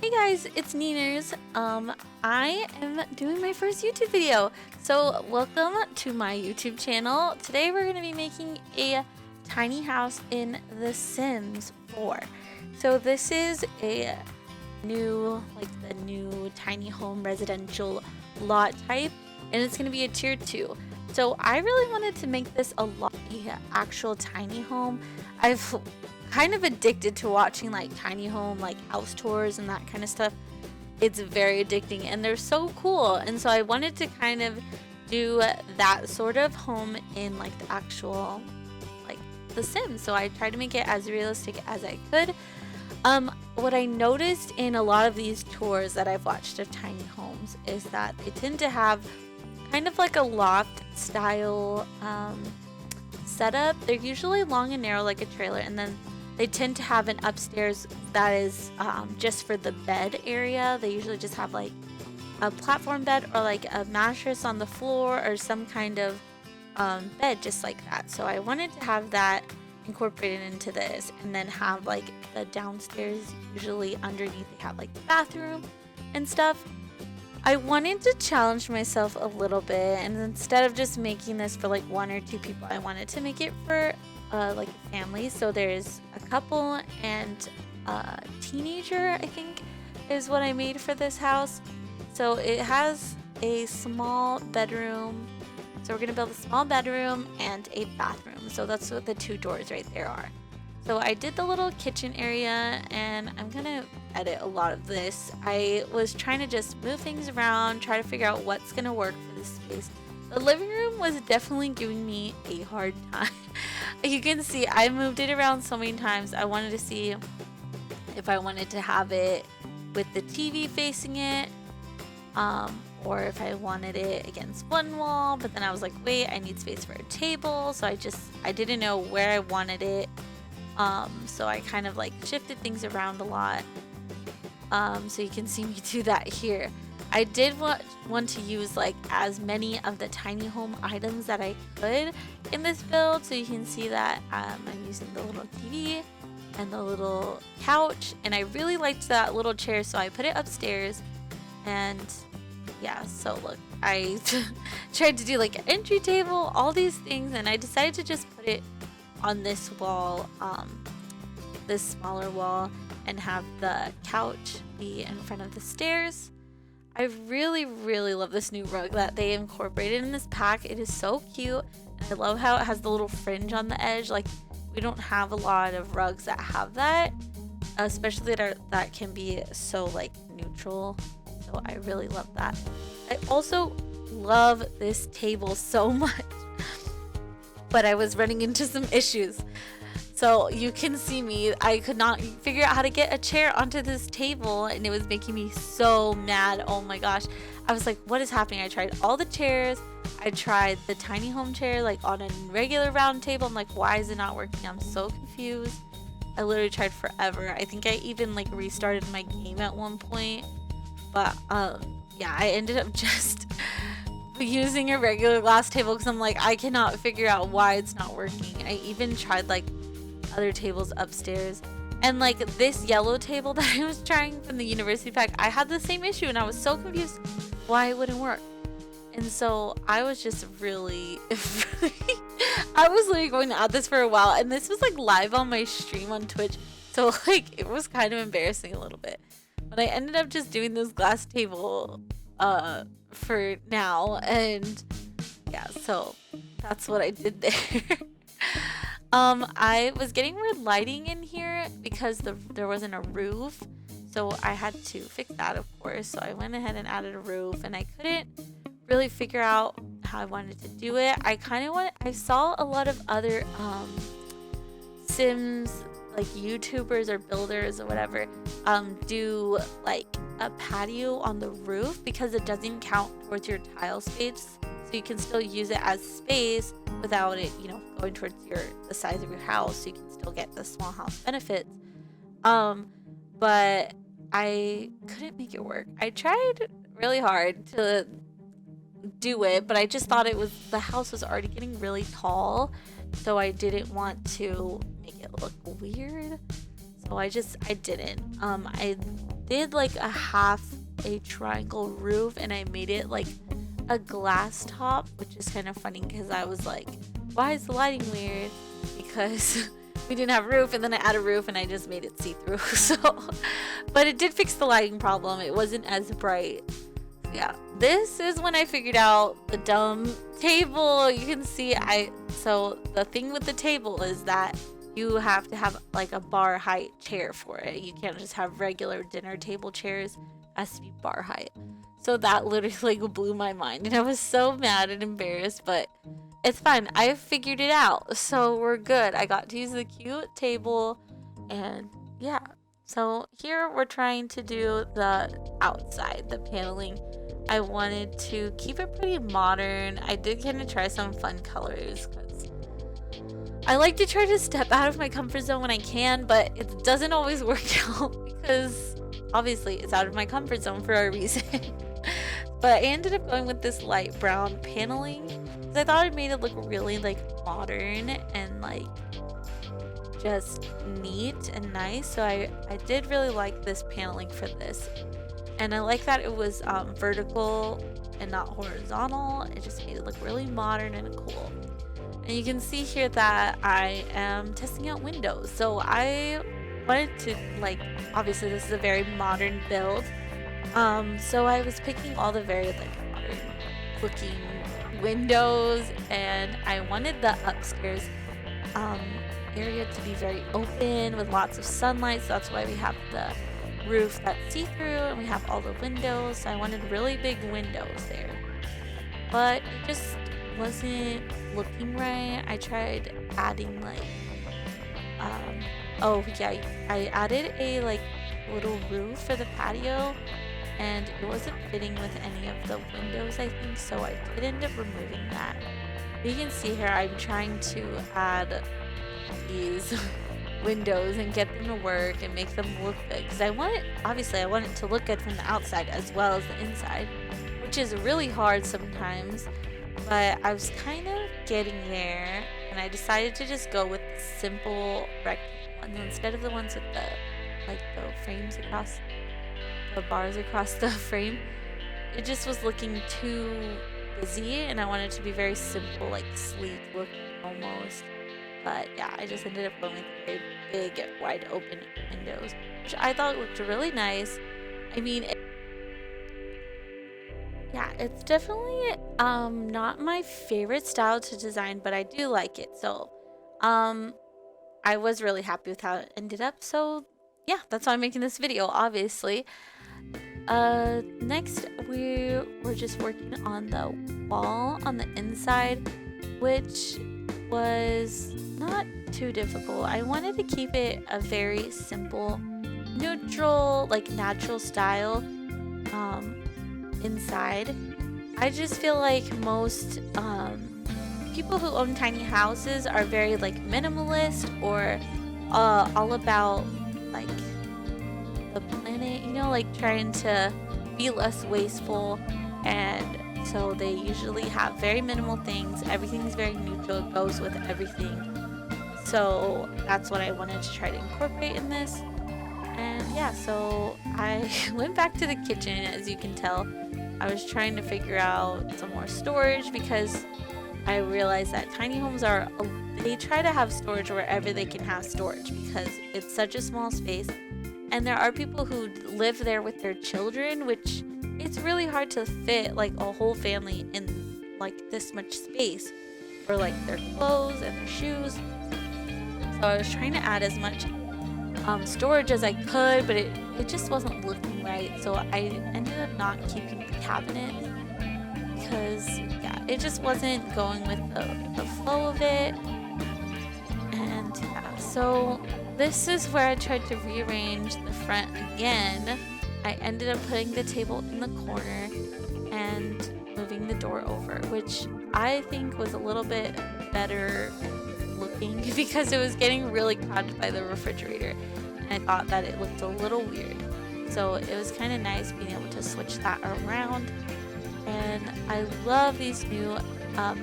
Hey guys, it's Niners. I am doing my first YouTube video. So welcome to my YouTube channel. Today we're going to be making a tiny house in The Sims 4. So this is a new, the new tiny home residential lot type, and it's going to be a tier 2. So I really wanted to make this a actual tiny home. I've kind of addicted to watching tiny home house tours and that kind of stuff. It's very addicting and they're so cool, and so I wanted to kind of do that sort of home in the actual The Sims. So I tried to make it as realistic as I could. What I noticed in a lot of these tours that I've watched of tiny homes is that they tend to have kind of like a loft style setup. They're usually long and narrow like a trailer, and then they tend to have an upstairs that is just for the bed area. They usually just have a platform bed or a mattress on the floor or some kind of bed just like that. So I wanted to have that incorporated into this, and then have the downstairs, usually underneath they have the bathroom and stuff. I wanted to challenge myself a little bit, and instead of just making this for one or two people, I wanted to make it for a family. So there's a couple and a teenager, I think is what I made for this house. So it has a small bedroom. So we're gonna build a small bedroom and a bathroom. So that's what the two doors right there are. So I did the little kitchen area, and I'm gonna edit a lot of this. I was trying to just move things around, try to figure out what's gonna work for this space. The living room was definitely giving me a hard time. You can see I moved it around so many times. I wanted to see if I wanted to have it with the TV facing it, or if I wanted it against one wall, but then I was like, wait, I need space for a table. So I didn't know where I wanted it. So I kind of shifted things around a lot. So you can see me do that here. I did want to use as many of the tiny home items that I could in this build. So you can see that I'm using the little TV and the little couch, and I really liked that little chair, so I put it upstairs. And yeah, so look, I tried to do an entry table, all these things, and I decided to just put it on this wall, this smaller wall, and have the couch be in front of the stairs. I really love this new rug that they incorporated in this pack. It is so cute, and I love how it has the little fringe on the edge. We don't have a lot of rugs that have that, especially that can be so neutral. So I really love that. I also love this table so much, but I was running into some issues. So you can see me, I could not figure out how to get a chair onto this table, and it was making me so mad. Oh my gosh. I was like, what is happening? I tried all the chairs. I tried the tiny home chair on a regular round table. I'm like, why is it not working? I'm so confused. I literally tried forever. I think I even restarted my game at one point. But yeah, I ended up just using a regular glass table because I'm like, I cannot figure out why it's not working. I even tried other tables upstairs, and this yellow table that I was trying from the university pack, I had the same issue, and I was so confused why it wouldn't work. And so I was just really I was going to add this for a while, and this was live on my stream on Twitch, so it was kind of embarrassing a little bit. But I ended up just doing this glass table for now, and yeah, so that's what I did there. I was getting weird lighting in here because there wasn't a roof, so I had to fix that, of course. So I went ahead and added a roof, and I couldn't really figure out how I wanted to do it. I saw a lot of other Sims YouTubers or builders or whatever do a patio on the roof, because it doesn't count towards your tile space, so you can still use it as space without it going towards the size of your house, so you can still get the small house benefits. But I couldn't make it work. I tried really hard to do it, but I just thought the house was already getting really tall, so I didn't want to make it look weird. So I didn't. I did like a triangle roof, and I made it like a glass top, which is kind of funny because I was like, why is the lighting weird? Because we didn't have a roof, and then I added a roof and I just made it see-through. So, but it did fix the lighting problem. It wasn't as bright. Yeah, this is when I figured out the dumb table. You can see so the thing with the table is that you have to have like a bar height chair for it. You can't just have regular dinner table chairs. It has to be bar height. So that literally like blew my mind, and I was so mad and embarrassed, but it's fine. I figured it out, so we're good. I got to use the cute table, and yeah. So here we're trying to do the outside, the paneling. I wanted to keep it pretty modern. I did kind of try some fun colors because I like to try to step out of my comfort zone when I can, but it doesn't always work out because obviously it's out of my comfort zone for a reason. But I ended up going with this light brown paneling because I thought it made it look really like modern and like just neat and nice. So I did really like this paneling for this. And I like that it was vertical and not horizontal. It just made it look really modern and cool. And you can see here that I am testing out windows. So I wanted to, like, obviously this is a very modern build. So I was picking all the very like modern looking windows, and I wanted the upstairs area to be very open with lots of sunlight. So that's why we have the roof that's see-through and we have all the windows. So I wanted really big windows there, but it just wasn't looking right. I tried adding like oh yeah, I added a like little roof for the patio, and it wasn't fitting with any of the windows, I think, so I did end up removing that. You can see here I'm trying to add these windows and get them to work and make them look good, because I want it to look good from the outside as well as the inside, which is really hard sometimes, but I was kind of getting there, and I decided to just go with the simple rectangle ones instead of the ones with the frames across the bars across the frame. It just was looking too busy, and I wanted it to be very simple, like sleek looking almost. But yeah, I just ended up going with very big, wide open windows, which I thought looked really nice. I mean, yeah, it's definitely not my favorite style to design, but I do like it. So I was really happy with how it ended up. So yeah, that's why I'm making this video, obviously. Next we were just working on the wall on the inside, which was not too difficult. I wanted to keep it a very simple, neutral, like natural style inside. I just feel like most people who own tiny houses are very like minimalist, or all about like the planet, you know, like trying to be less wasteful, and so they usually have very minimal things. Everything's very neutral, it goes with everything. So that's what I wanted to try to incorporate in this. And yeah, so I went back to the kitchen. As you can tell, I was trying to figure out some more storage, because I realized that tiny homes they try to have storage wherever they can have storage, because it's such a small space. And there are people who live there with their children, which it's really hard to fit like a whole family in like this much space for like their clothes and their shoes. So I was trying to add as much storage as I could, but it just wasn't looking right. So I ended up not keeping the cabinet, because yeah, it just wasn't going with the flow of it. And yeah, so this is where I tried to rearrange the front again. I ended up putting the table in the corner and moving the door over, which I think was a little bit better looking because it was getting really crowded by the refrigerator, and I thought that it looked a little weird. So it was kind of nice being able to switch that around. And I love these new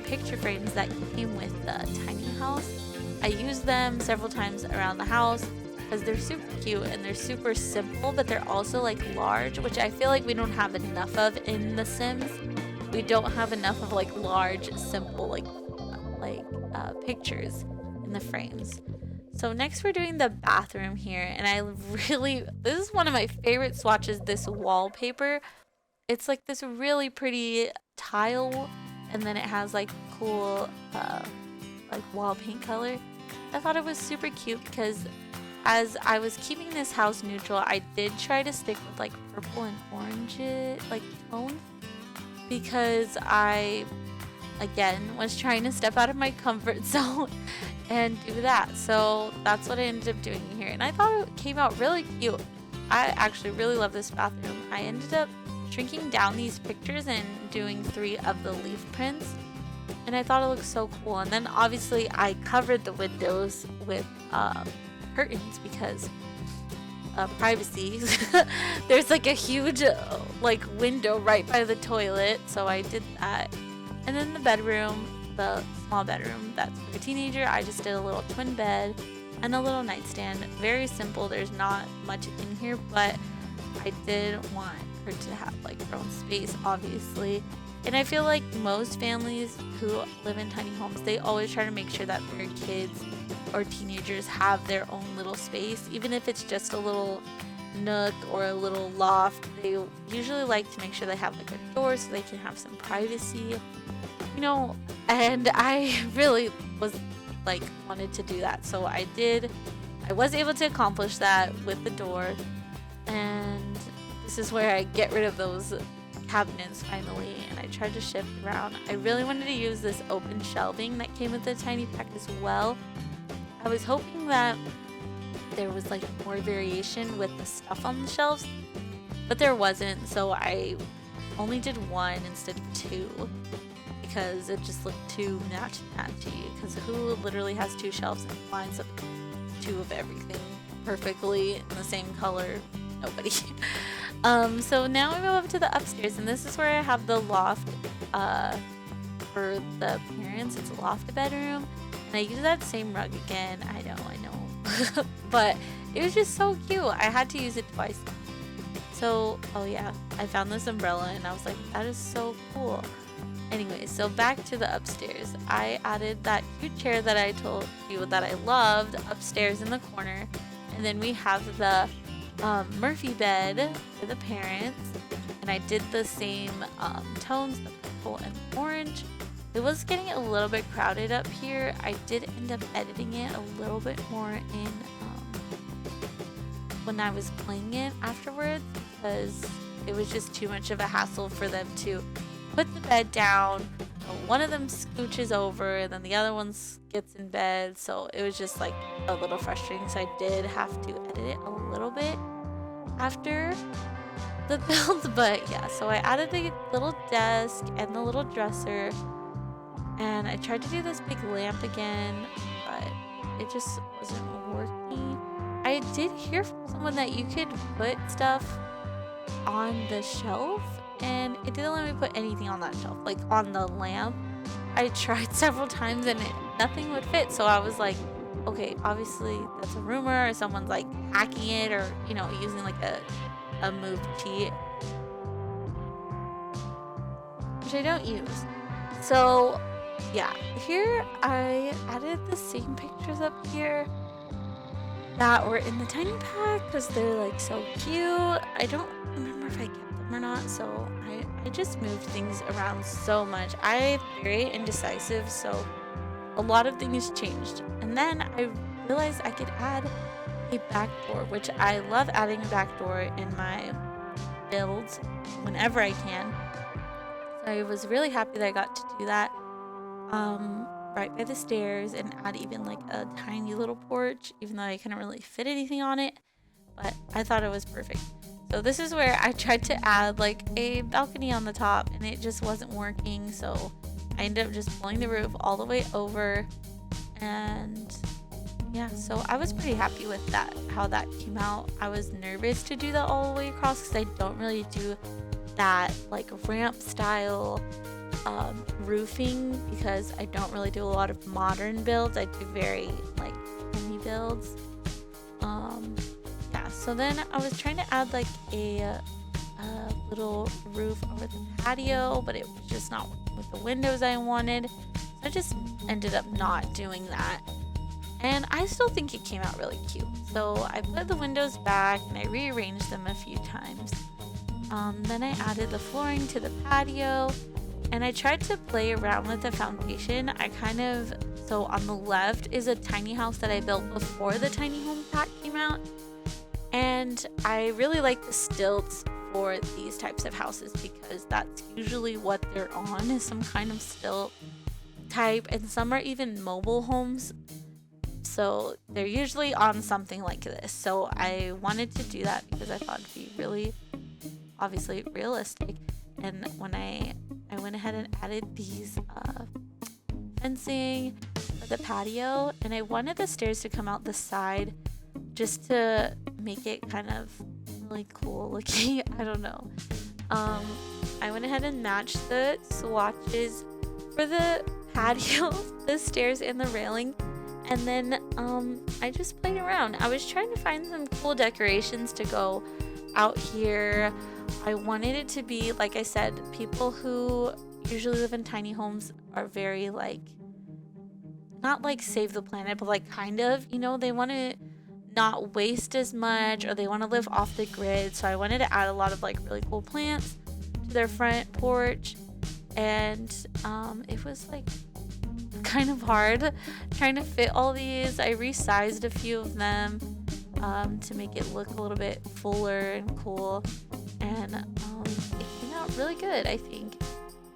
picture frames that came with the tiny house. I used them several times around the house, because they're super cute and they're super simple, but they're also like large, which I feel like we don't have enough of in The Sims. We don't have enough of like large, simple, pictures in the frames. So next we're doing the bathroom here, and this is one of my favorite swatches, this wallpaper. It's like this really pretty tile, and then it has like cool like wall paint color. I thought it was super cute because as I was keeping this house neutral, I did try to stick with like purple and orange like tones, because I again was trying to step out of my comfort zone and do that. So that's what I ended up doing here, and I thought it came out really cute. I actually really love this bathroom. I ended up shrinking down these pictures and doing 3 of the leaf prints, and I thought it looked so cool. And then obviously I covered the windows with curtains because privacy. There's like a huge like window right by the toilet, so I did that. And then the bedroom, the small bedroom that's for a teenager, I just did a little twin bed and a little nightstand. Very simple. There's not much in here, but I did want her to have like her own space, obviously. And I feel like most families who live in tiny homes, they always try to make sure that their kids or teenagers have their own little space, even if it's just a little nook or a little loft. They usually like to make sure they have like a door so they can have some privacy, you know. And I really was like wanted to do that, so I was able to accomplish that with the door. And this is where I get rid of those cabinets finally, and I tried to shift around. I really wanted to use this open shelving that came with the tiny pack as well. I was hoping that there was like more variation with the stuff on the shelves, but there wasn't, so I only did 1 instead of 2 because it just looked too matchy, because who literally has 2 shelves and lines up 2 of everything perfectly in the same color? Nobody. So now we move up to the upstairs, and this is where I have the loft for the parents. It's a loft bedroom, and I use that same rug again. I know. But it was just so cute. I had to use it twice. So, oh yeah, I found this umbrella, and I was like, that is so cool. Anyway, so back to the upstairs. I added that cute chair that I told you that I loved upstairs in the corner, and then we have the Murphy bed for the parents, and I did the same tones, the purple and orange. It was getting a little bit crowded up here. I did end up editing it a little bit more in when I was playing it afterwards, because it was just too much of a hassle for them to put the bed down. One of them scooches over, then the other one gets in bed, so it was just like a little frustrating. So I did have to edit it a little bit after the build. But yeah, so I added the little desk and the little dresser, and I tried to do this big lamp again, but it just wasn't working. I did hear from someone that you could put stuff on the shelf, and it didn't let me put anything on that shelf, like on the lamp. I tried several times and nothing would fit, so I was like, okay, obviously that's a rumor, or someone's like hacking it, or you know, using like a move cheat, which I don't use. So yeah, here I added the same pictures up here that were in the tiny pack because they're like so cute. I don't remember if I kept them or not, so I just moved things around so much. I'm very indecisive, so a lot of things changed. And then I realized I could add a back door, which I love adding a back door in my builds whenever I can. So I was really happy that I got to do that right by the stairs, and add even like a tiny little porch, even though I couldn't really fit anything on it, but I thought it was perfect. So this is where I tried to add like a balcony on the top, and it just wasn't working, so I ended up just pulling the roof all the way over. And yeah, so I was pretty happy with that, how that came out. I was nervous to do that all the way across because I don't really do that like ramp style roofing, because I don't really do a lot of modern builds. I do very like homey builds. Yeah, so then I was trying to add like a little roof over the patio, but it was just not working with the windows I wanted. So I just ended up not doing that. And I still think it came out really cute. So I put the windows back and I rearranged them a few times. Then I added the flooring to the patio and I tried to play around with the foundation. So on the left is a tiny house that I built before the tiny home pack came out. And I really like the stilts for these types of houses because that's usually what they're on, is some kind of stilt type, and some are even mobile homes. So they're usually on something like this. So I wanted to do that because I thought it'd be really, obviously, realistic. And when I went ahead and added these fencing for the patio, and I wanted the stairs to come out the side just to make it kind of really cool looking. I don't know. I went ahead and matched the swatches for the patio, the stairs, and the railing. And then I just played around. I was trying to find some cool decorations to go out here. I wanted it to be, like I said, people who usually live in tiny homes are very like, not like save the planet, but like kind of, you know, they want to not waste as much, or they want to live off the grid. So I wanted to add a lot of like really cool plants to their front porch. And it was like kind of hard trying to fit all these. I resized a few of them to make it look a little bit fuller and cool, and it came out really good, I think.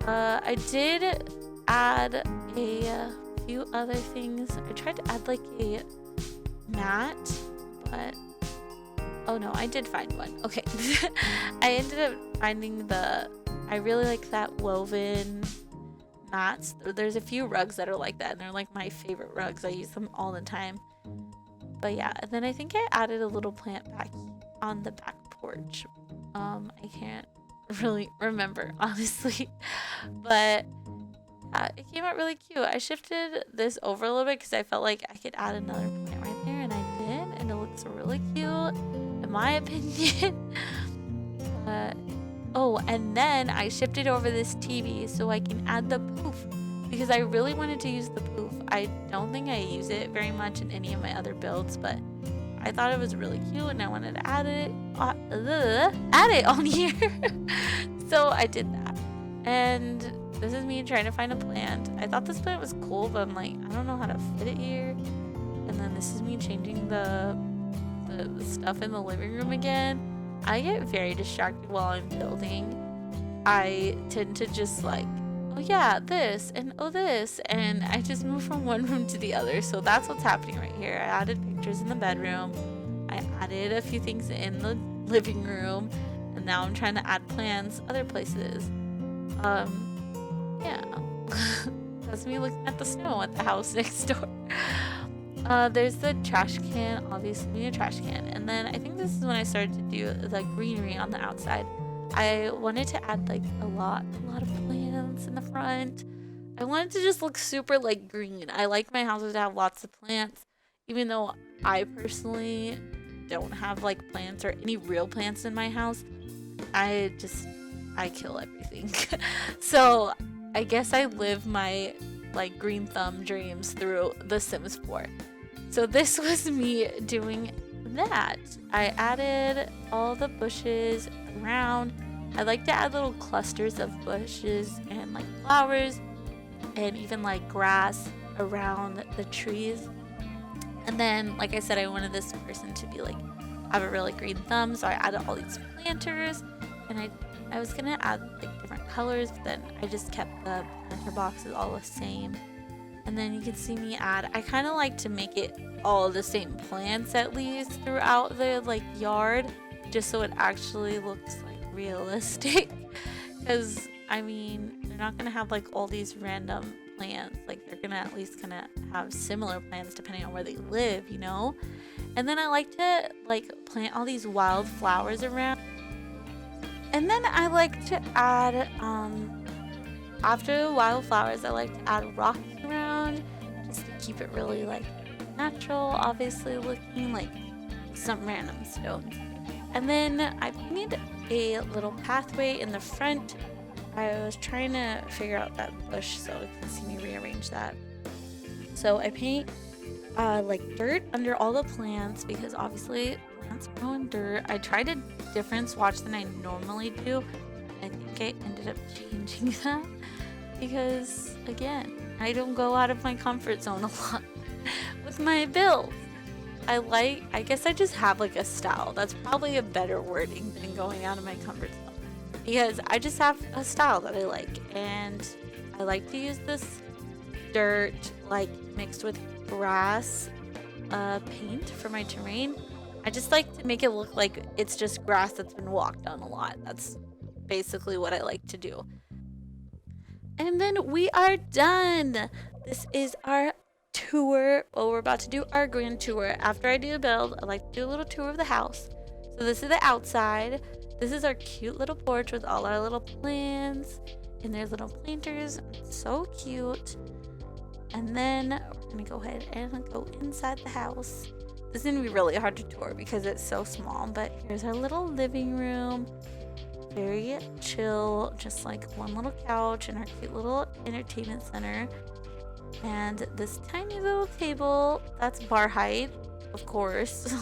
I did add a few other things. I tried to add like a mat, but oh no, I did find one. Okay. I ended up finding I really like that woven mats. There's a few rugs that are like that, and they're like my favorite rugs. I use them all the time. But yeah, and then I think I added a little plant back on the back porch. I can't really remember, honestly. But yeah, it came out really cute. I shifted this over a little bit because I felt like I could add another plant right there, and I did, and it looks really cute, in my opinion. Oh, and then I shifted over this TV so I can add the poof, because I really wanted to use the poof. I don't think I use it very much in any of my other builds, but I thought it was really cute and I wanted to add it on here. So I did that. And this is me trying to find a plant. I thought this plant was cool, but I'm like, I don't know how to fit it here. And then this is me changing the stuff in the living room again. I get very distracted while I'm building. I tend to just like, oh yeah, this, and oh this, and I just move from one room to the other. So that's what's happening right here. I added pictures in the bedroom. I added a few things in the living room, and now I'm trying to add plants other places. Yeah. That's me looking at the snow at the house next door. There's the trash can, obviously a trash can, and then I think this is when I started to do the greenery on the outside. I wanted to add like a lot of plants in the front. I wanted to just look super like green. I like my houses to have lots of plants, even though I personally don't have like plants or any real plants in my house. I kill everything. So I guess I live my like green thumb dreams through The Sims 4. So this was me doing that. I added all the bushes around. I like to add little clusters of bushes and like flowers and even like grass around the trees. And then, like I said, I wanted this person to be like, have a really green thumb. So I added all these planters, and I was gonna add like different colors, but then I just kept the planter boxes all the same. And then you can see me add, I kind of like to make it all the same plants at least throughout the like yard, just so it actually looks like realistic. Because I mean, they're not gonna have like all these random plants. Like they're gonna at least kind of have similar plants depending on where they live, you know. And then I like to like plant all these wild flowers around. And then I like to add after the wildflowers, I like to add rocks around just to keep it really like natural, obviously looking like some random stones. And then I painted a little pathway in the front. I was trying to figure out that bush so you can see me rearrange that. So I paint like dirt under all the plants because obviously plants grow in dirt. I tried a different swatch than I normally do. I think I ended up changing that because again, I don't go out of my comfort zone a lot with my builds. I guess I just have like a style. That's probably a better wording than going out of my comfort zone. Because I just have a style that I like. And I like to use this dirt like mixed with grass paint for my terrain. I just like to make it look like it's just grass that's been walked on a lot. That's basically what I like to do. And then we are done. This is our tour. Well, we're about to do our grand tour. After I do a build, I like to do a little tour of the house. So this is the outside. This is our cute little porch with all our little plants and there's little planters. It's so cute. And then we're gonna go ahead and go inside the house. This is gonna be really hard to tour because it's so small, but here's our little living room. Very chill, just like one little couch and our cute little entertainment center. And this tiny little table, that's bar height, of course.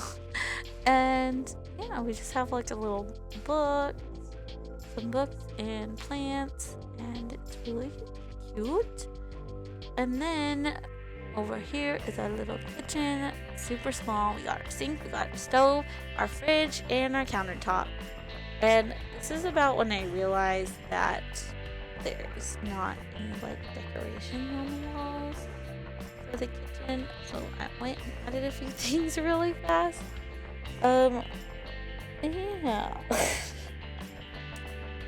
And yeah, we just have like a little book, some books and plants, and it's really cute. And then over here is our little kitchen, super small. We got our sink, we got our stove, our fridge, and our countertop. And this is about when I realized that there's not any like decoration on the walls for the kitchen. So I went and added a few things really fast. Yeah.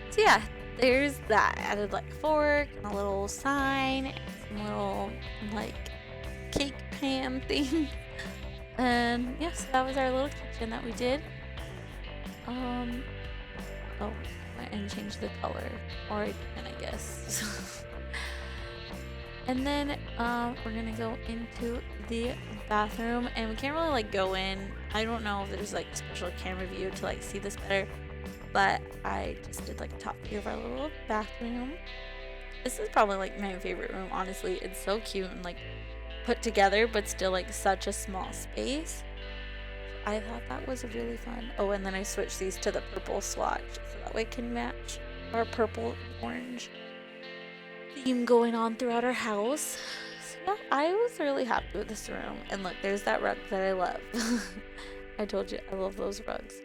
So yeah, there's that. I added like a fork and a little sign and some little like cake pan thing. And yes, so that was our little kitchen that we did. Oh, and change the color, or I can, I guess. And then we're gonna go into the bathroom, and we can't really like go in. I don't know if there's like a special camera view to like see this better, but I just did like a top view of our little bathroom. This is probably like my favorite room, honestly. It's so cute and like put together, but still like such a small space. I thought that was really fun. Oh, and then I switched these to the purple swatch so that way it can match our purple orange theme going on throughout our house. So yeah, I was really happy with this room. And look, there's that rug that I love. I told you I love those rugs.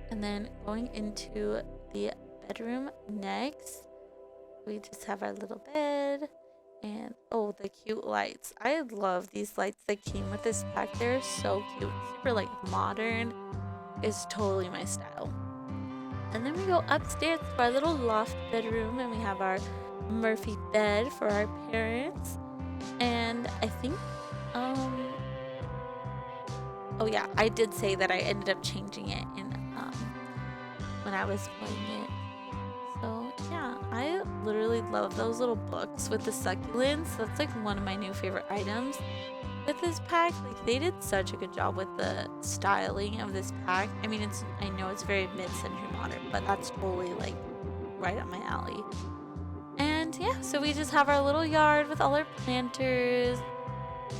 And then going into the bedroom next, we just have our little bed. And oh, the cute lights. I love these lights that came with this pack. They're so cute. Super like modern. Is totally my style. And then we go upstairs to our little loft bedroom, and we have our Murphy bed for our parents. And I think oh yeah, I did say that I ended up changing it in when I was playing it. So yeah, I literally love those little books with the succulents. That's like one of my new favorite items with this pack. Like they did such a good job with the styling of this pack. I mean, I know it's very mid-century modern, but that's totally like right up my alley. And yeah, so we just have our little yard with all our planters,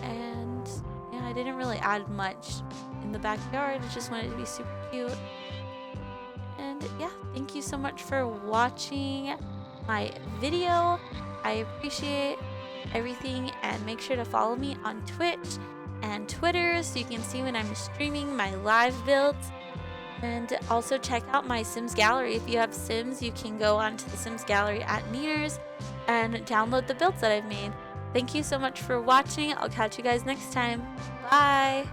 and yeah, I didn't really add much in the backyard. I just wanted it to be super cute. And yeah, thank you so much for watching my video. I appreciate everything, and make sure to follow me on Twitch and Twitter so you can see when I'm streaming my live builds. And also check out my Sims gallery. If you have Sims, you can go onto the Sims gallery at Meters and download the builds that I've made. Thank you so much for watching. I'll catch you guys next time. Bye!